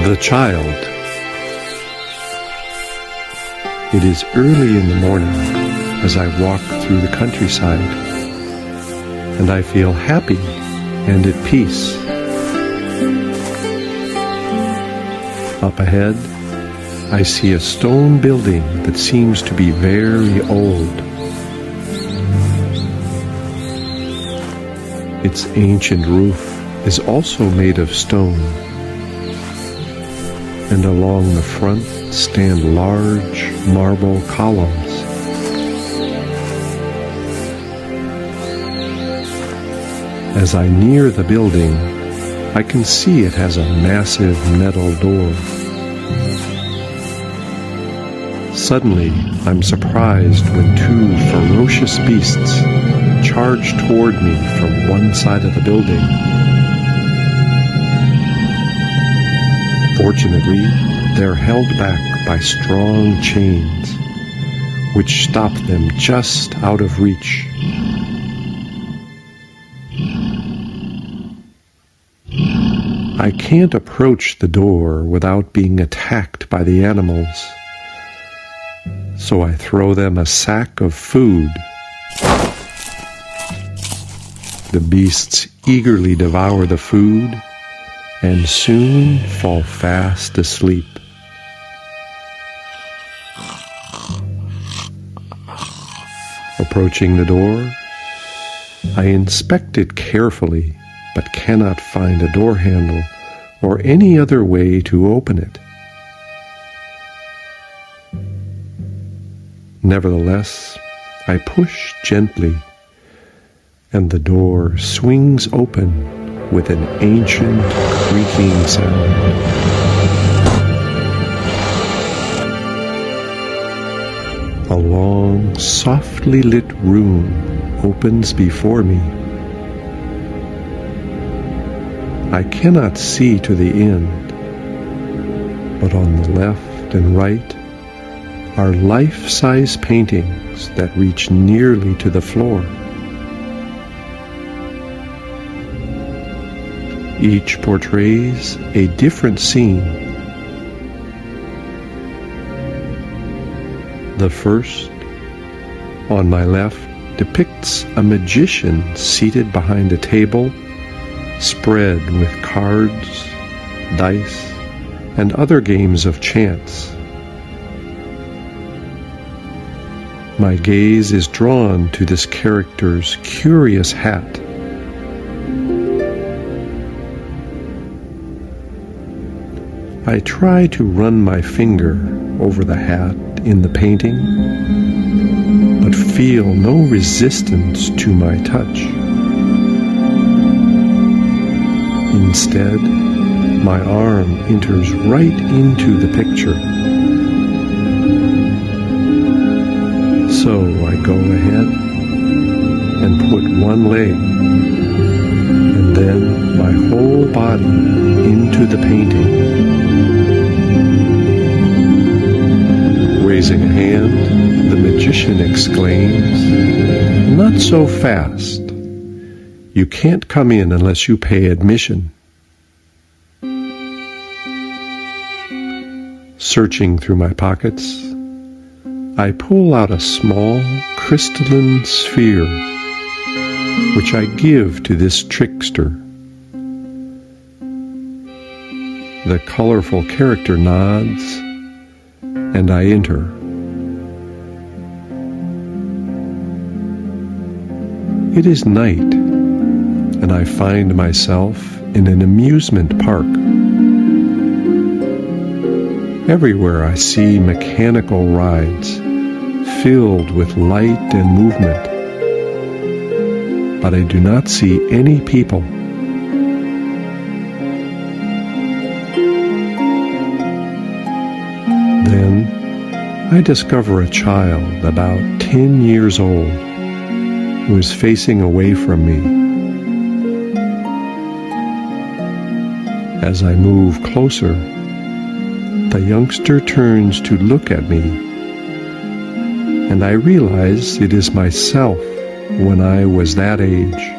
The Child. It is early in the morning as I walk through the countryside, and I feel happy and at peace. Up ahead, I see a stone building that seems to be very old. Its ancient roof is also made of stone, and along the front stand large marble columns. As I near the building, I can see it has a massive metal door. Suddenly, I'm surprised when two ferocious beasts charge toward me from one side of the building. Fortunately, they're held back by strong chains, which stop them just out of reach. I can't approach the door without being attacked by the animals, so I throw them a sack of food. The beasts eagerly devour the food and soon fall fast asleep. Approaching the door, I inspect it carefully, but cannot find a door handle or any other way to open it. Nevertheless, I push gently, and the door swings open with an ancient creaking sound. A long, softly lit room opens before me. I cannot see to the end, but on the left and right are life-size paintings that reach nearly to the floor. Each portrays a different scene. The first, on my left, depicts a magician seated behind a table spread with cards, dice, and other games of chance. My gaze is drawn to this character's curious hat. I try to run my finger over the hat in the painting, but feel no resistance to my touch. Instead, my arm enters right into the picture. So I go ahead and put one leg, and then my whole body into the painting. Raising a hand, the magician exclaims, "Not so fast. You can't come in unless you pay admission." Searching through my pockets, I pull out a small crystalline sphere, which I give to this trickster. The colorful character nods, and I enter. It is night, and I find myself in an amusement park. Everywhere I see mechanical rides filled with light and movement, but I do not see any people. Then I discover a child about 10 years old who is facing away from me. As I move closer, the youngster turns to look at me, and I realize it is myself when I was that age.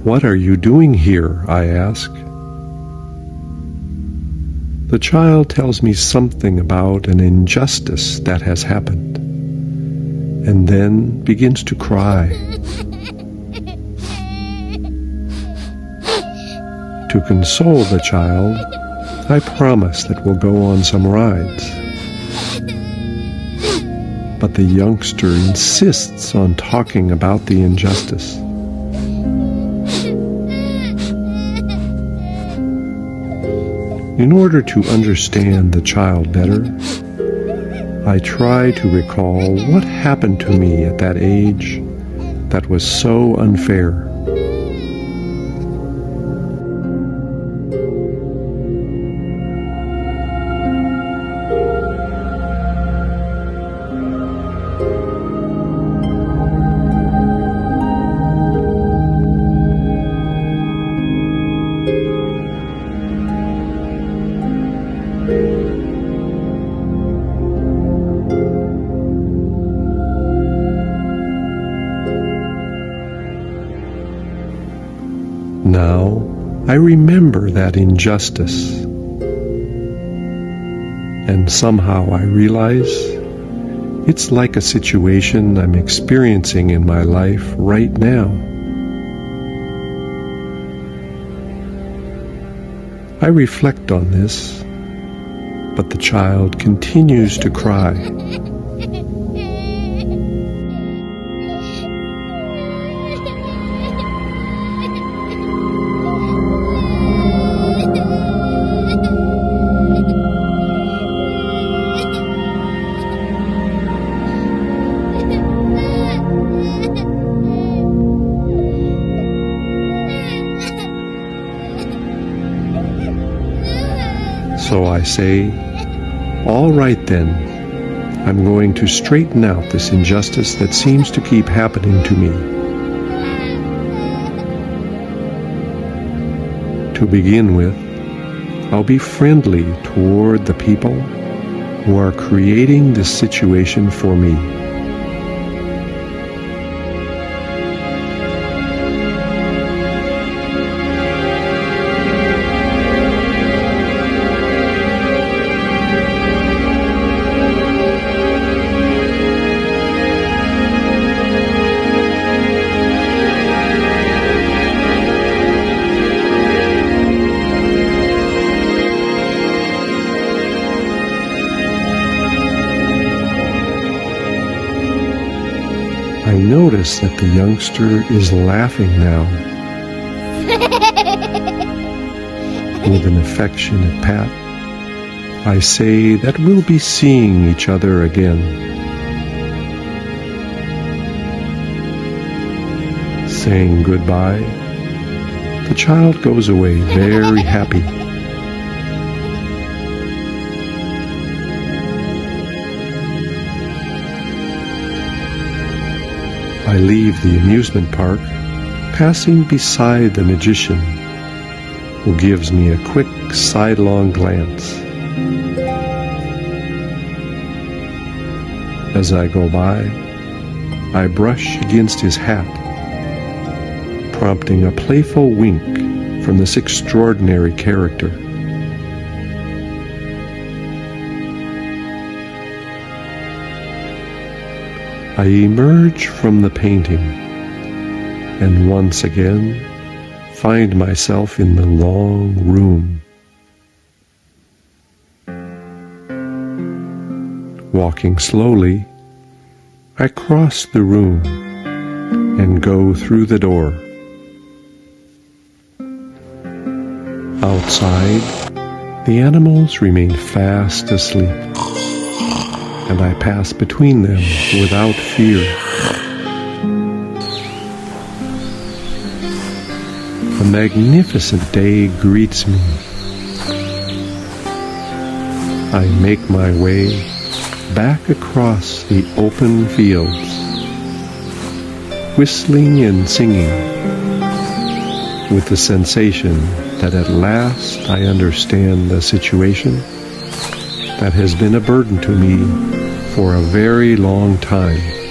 "What are you doing here?" I ask. The child tells me something about an injustice that has happened, and then begins to cry. To console the child, I promise that we'll go on some rides. But the youngster insists on talking about the injustice. In order to understand the child better, I try to recall what happened to me at that age that was so unfair. Now, I remember that injustice, and somehow I realize it's like a situation I'm experiencing in my life right now. I reflect on this, but the child continues to cry. So I say, "All right then, I'm going to straighten out this injustice that seems to keep happening to me." To begin with, I'll be friendly toward the people who are creating this situation for me. I notice that the youngster is laughing now. With an affectionate pat, I say that we'll be seeing each other again. Saying goodbye, the child goes away very happy. I leave the amusement park, passing beside the magician, who gives me a quick sidelong glance. As I go by, I brush against his hat, prompting a playful wink from this extraordinary character. I emerge from the painting and once again find myself in the long room. Walking slowly, I cross the room and go through the door. Outside, the animals remain fast asleep, and I pass between them without fear. A magnificent day greets me. I make my way back across the open fields, whistling and singing, with the sensation that at last I understand the situation that has been a burden to me for a very long time.